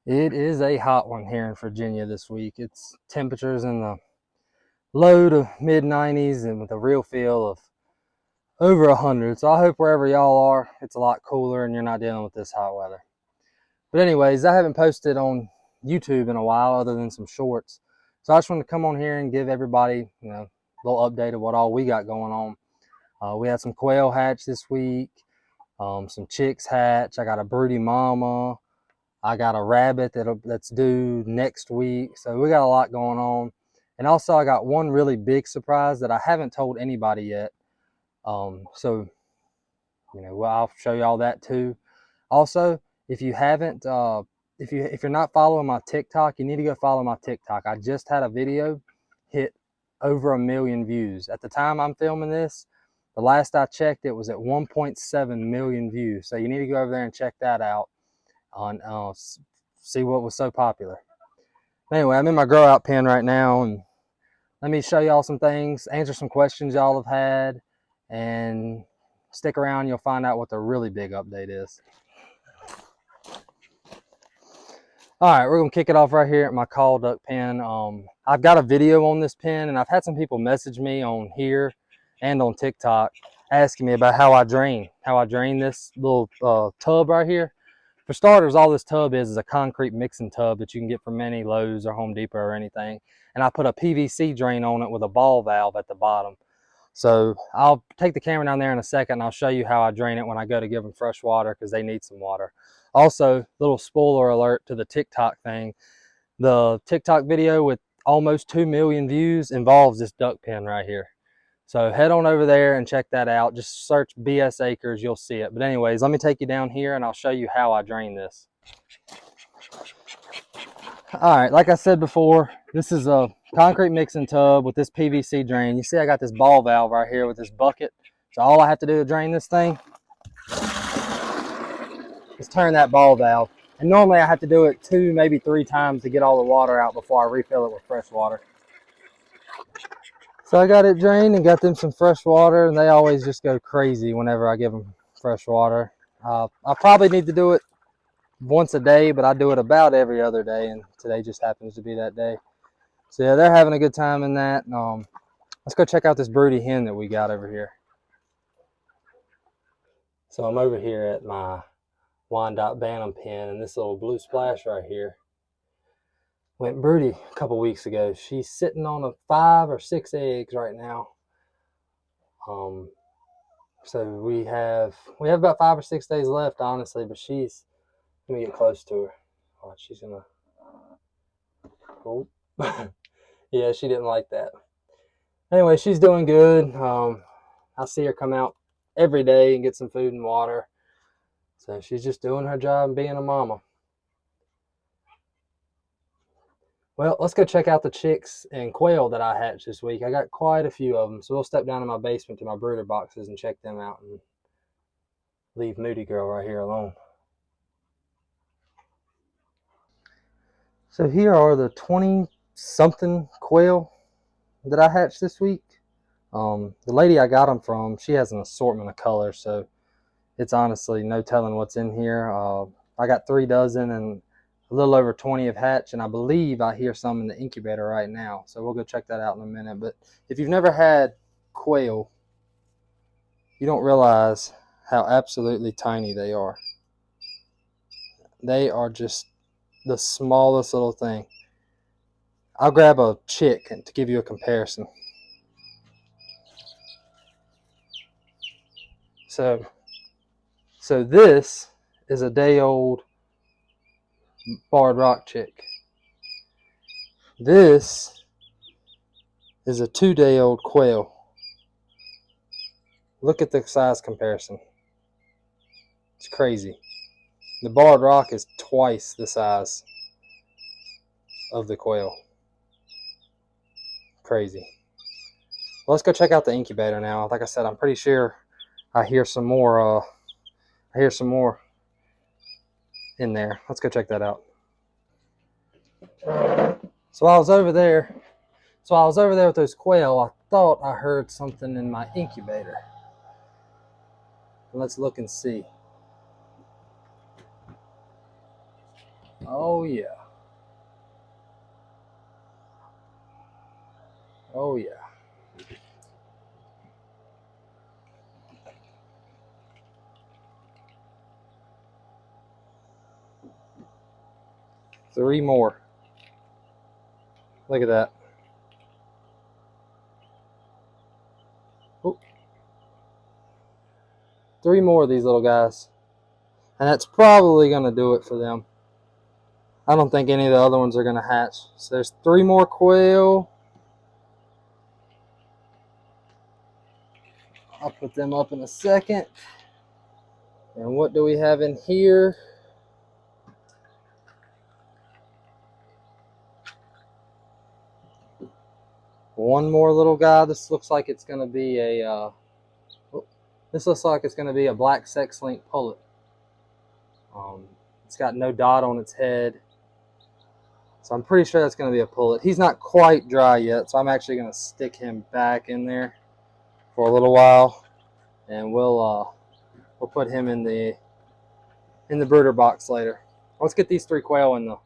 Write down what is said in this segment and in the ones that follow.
It is a hot one here in Virginia this week. It's temperatures in the low to mid 90s and with a real feel of over 100. So I hope wherever y'all are, it's a lot cooler and you're not dealing with this hot weather. But anyways, I haven't posted on YouTube in a while other than some shorts. So I just wanted to come on here and give everybody, a little update of what all we got going on. We had some quail hatch this week, some chicks hatch. I got a broody mama. I got a rabbit that's due next week. So we got a lot going on. And also I got one really big surprise that I haven't told anybody yet. So, I'll show y'all that too. Also, if you haven't, if you're not following my TikTok, you need to go follow my TikTok. I just had a video hit over 1 million views. At the time I'm filming this, the last I checked, it was at 1.7 million views. So you need to go over there and check that out on see what was so popular. Anyway, I'm in my grow out pen right now, and let me show y'all some things, answer some questions y'all have had, and stick around. You'll find out what the really big update is. All right, we're gonna kick it off right here at my call duck pen. I've got a video on this pen, and I've had some people message me on here and on TikTok asking me about how I drain this little tub right here. For starters, all this tub is a concrete mixing tub that you can get from any Lowe's or Home Depot or anything. And I put a PVC drain on it with a ball valve at the bottom. So I'll take the camera down there in a second and I'll show you how I drain it when I go to give them fresh water because they need some water. Also, little spoiler alert to the TikTok thing. The TikTok video with almost 2 million views involves this duck pen right here. So head on over there and check that out. Just search BS Acres, you'll see it. But anyways, let me take you down here and I'll show you how I drain this. All right, like I said before, this is a concrete mixing tub with this PVC drain. You see I got this ball valve right here with this bucket. So all I have to do to drain this thing is turn that ball valve. And normally I have to do it 2, maybe 3 times to get all the water out before I refill it with fresh water. So I got it drained and got them some fresh water, and they always just go crazy whenever I give them fresh water. I probably need to do it once a day, but I do it about every other day, and today just happens to be that day. So yeah, they're having a good time in that. Let's go check out this broody hen that we got over here. So I'm over here at my Wyandotte Bantam pen, and this little blue splash right here went broody a couple weeks ago. She's sitting on 5 or 6 eggs right now. So we have about 5 or 6 days left, honestly, but let me get close to her. Oh, she's gonna, oh, yeah, she didn't like that. Anyway, she's doing good. I see her come out every day and get some food and water. So she's just doing her job and being a mama. Well, let's go check out the chicks and quail that I hatched this week. I got quite a few of them, so we'll step down to my basement to my brooder boxes and check them out and leave Moody Girl right here alone. So here are the 20-something quail that I hatched this week. The lady I got them from, she has an assortment of colors, so it's honestly no telling what's in here. I got 3 dozen and a little over 20 have hatched, and I believe I hear some in the incubator right now. So we'll go check that out in a minute. But if you've never had quail, you don't realize how absolutely tiny they are. They are just the smallest little thing. I'll grab a chick to give you a comparison. So this is a day-old barred rock chick. This is a 2-day-old quail. Look at the size comparison. It's crazy. The barred rock is twice the size of the quail. Crazy. Well, let's go check out the incubator now. Like I said, I'm pretty sure I hear some more. In there. Let's go check that out. So while I was over there with those quail, I thought I heard something in my incubator. Let's look and see. Oh yeah. Oh yeah. Three more. Look at that. Oh, three more of these little guys. And that's probably going to do it for them. I don't think any of the other ones are going to hatch. So there's three more quail. I'll put them up in a second. And what do we have in here? One more little guy. This looks like it's going to be a black sex link pullet. It's got no dot on its head. So I'm pretty sure that's going to be a pullet. He's not quite dry yet, so I'm actually going to stick him back in there for a little while, and we'll put him in the brooder box later. Let's get these three quail in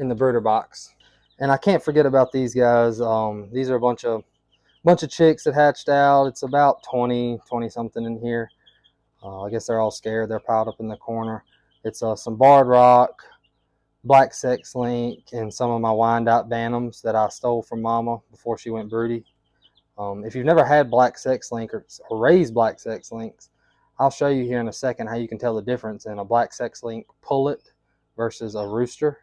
the brooder box. And I can't forget about these guys. These are a bunch of chicks that hatched out. It's about 20 something in here. I guess they're all scared. They're piled up in the corner. It's some barred rock, black sex link, and some of my Wyandotte bantams that I stole from Mama before she went broody. If you've never had black sex link or raised black sex links, I'll show you here in a second how you can tell the difference in a black sex link pullet versus a rooster.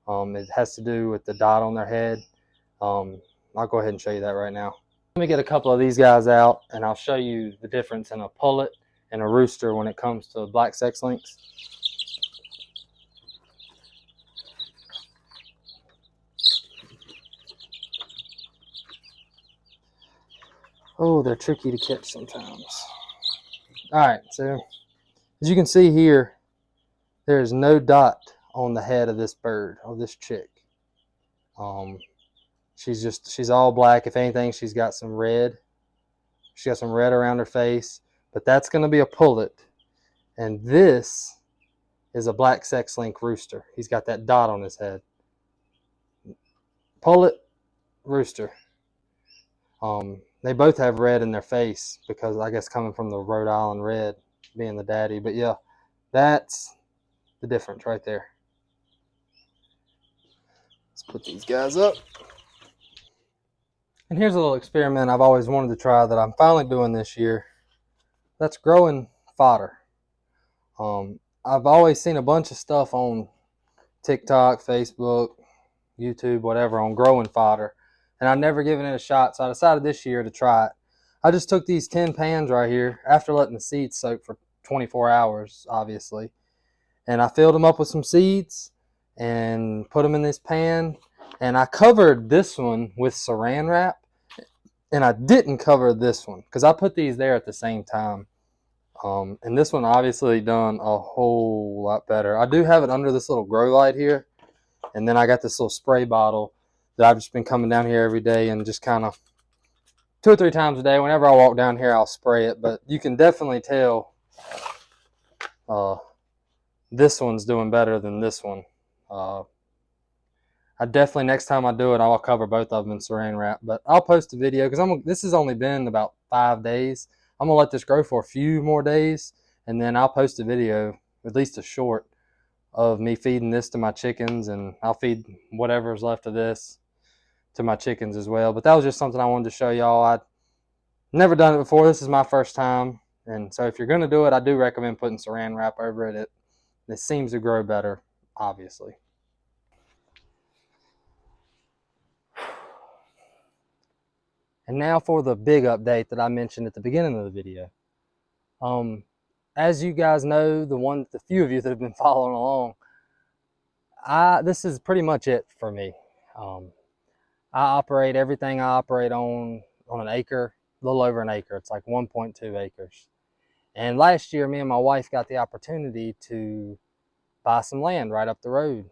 It has to do with the dot on their head. I'll go ahead and show you that right now. Let me get a couple of these guys out, and I'll show you the difference in a pullet and a rooster when it comes to black sex links. Oh, they're tricky to catch sometimes. All right, so as you can see here, there is no dot on the head of this bird, of this chick. She's all black. If anything, she's got some red. She got some red around her face, but that's going to be a pullet. And this is a black sex link rooster. He's got that dot on his head. Pullet, rooster. They both have red in their face because I guess coming from the Rhode Island red being the daddy. But yeah, that's the difference right there. Let's put these guys up. And here's a little experiment I've always wanted to try that I'm finally doing this year. That's growing fodder. I've always seen a bunch of stuff on TikTok, Facebook, YouTube, whatever, on growing fodder, and I've never given it a shot, so I decided this year to try it. I just took these 10 pans right here after letting the seeds soak for 24 hours, obviously, and I filled them up with some seeds and put them in this pan, and I covered this one with saran wrap, and I didn't cover this one because I put these there at the same time. And this one obviously done a whole lot better. I do have it under this little grow light here, and then I got this little spray bottle that I've just been coming down here every day and just kind of 2 or 3 times a day. Whenever I walk down here, I'll spray it. But you can definitely tell this one's doing better than this one. I definitely, next time I do it, I'll cover both of them in saran wrap. But I'll post a video because this has only been about 5 days. I'm going to let this grow for a few more days, and then I'll post a video, at least a short, of me feeding this to my chickens, and I'll feed whatever's left of this to my chickens as well. But that was just something I wanted to show y'all. I'd never done it before. This is my first time, and so if you're going to do it, I do recommend putting saran wrap over it. It seems to grow better, obviously. And now for the big update that I mentioned at the beginning of the video. As you guys know, the few of you that have been following along, this is pretty much it for me. I operate everything I operate on an acre, a little over an acre. It's like 1.2 acres. And last year, me and my wife got the opportunity to buy some land right up the road.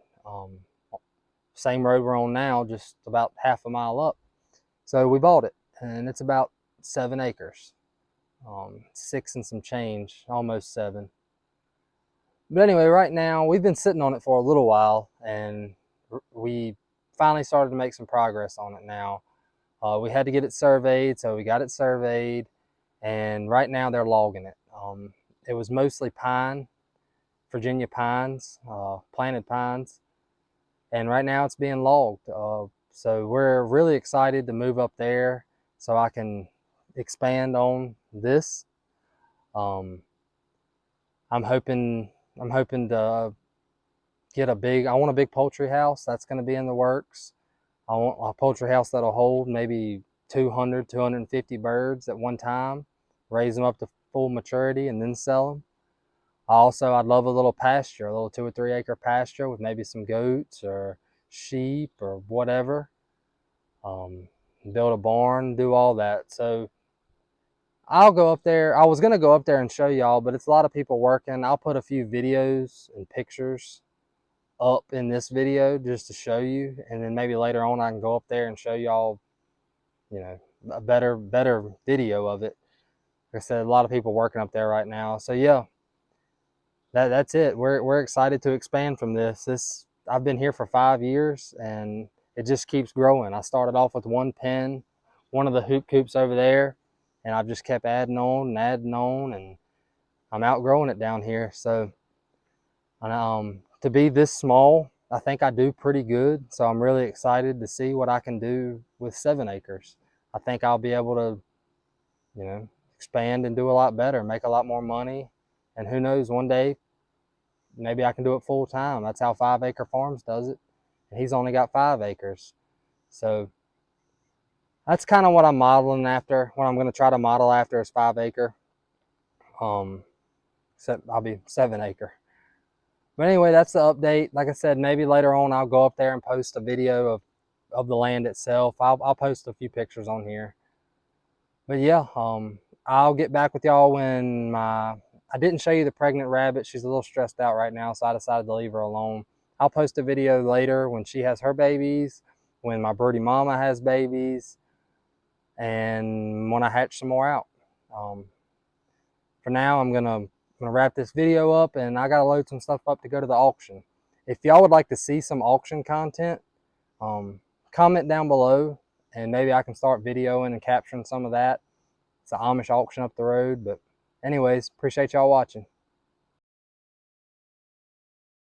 Same road we're on now, just about half a mile up. So we bought it, and it's about 7 acres. 6 and some change, almost 7. But anyway, right now we've been sitting on it for a little while, and we finally started to make some progress on it now. We had to get it surveyed, so we got it surveyed, and right now they're logging it. It was mostly pine, Virginia pines, planted pines, and right now it's being logged. So we're really excited to move up there so I can expand on this. Um, I'm hoping to get I want a big poultry house. That's going to be in the works. I want a poultry house that'll hold maybe 200, 250 birds at one time, raise them up to full maturity and then sell them. I'd love a little pasture, a little 2 or 3 acre pasture with maybe some goats or sheep or whatever. Build a barn, do all that. So I'll go up there. I was going to go up there and show y'all, but it's a lot of people working. I'll put a few videos and pictures up in this video just to show you, and then maybe later on I can go up there and show y'all, a better video of it. Like I said, a lot of people working up there right now. So yeah, that's it. We're excited to expand from this. I've been here for 5 years, and it just keeps growing. I started off with one pen, one of the hoop coops over there, and I've just kept adding on, and I'm outgrowing it down here. So to be this small, I think I do pretty good. So I'm really excited to see what I can do with 7 acres. I think I'll be able to, expand and do a lot better, make a lot more money. And who knows, one day, maybe I can do it full time. That's how 5 Acre Farms does it. And he's only got 5 acres. So that's kind of what I'm modeling after. What I'm going to try to model after is 5 acre. Except I'll be 7 acre. But anyway, that's the update. Like I said, maybe later on I'll go up there and post a video of the land itself. I'll post a few pictures on here. But yeah, I'll get back with y'all when I didn't show you the pregnant rabbit. She's a little stressed out right now, so I decided to leave her alone. I'll post a video later when she has her babies, when my birdie mama has babies, and when I hatch some more out. For now, I'm gonna wrap this video up, and I gotta load some stuff up to go to the auction. If y'all would like to see some auction content, comment down below, and maybe I can start videoing and capturing some of that. It's an Amish auction up the road. But anyways, appreciate y'all watching.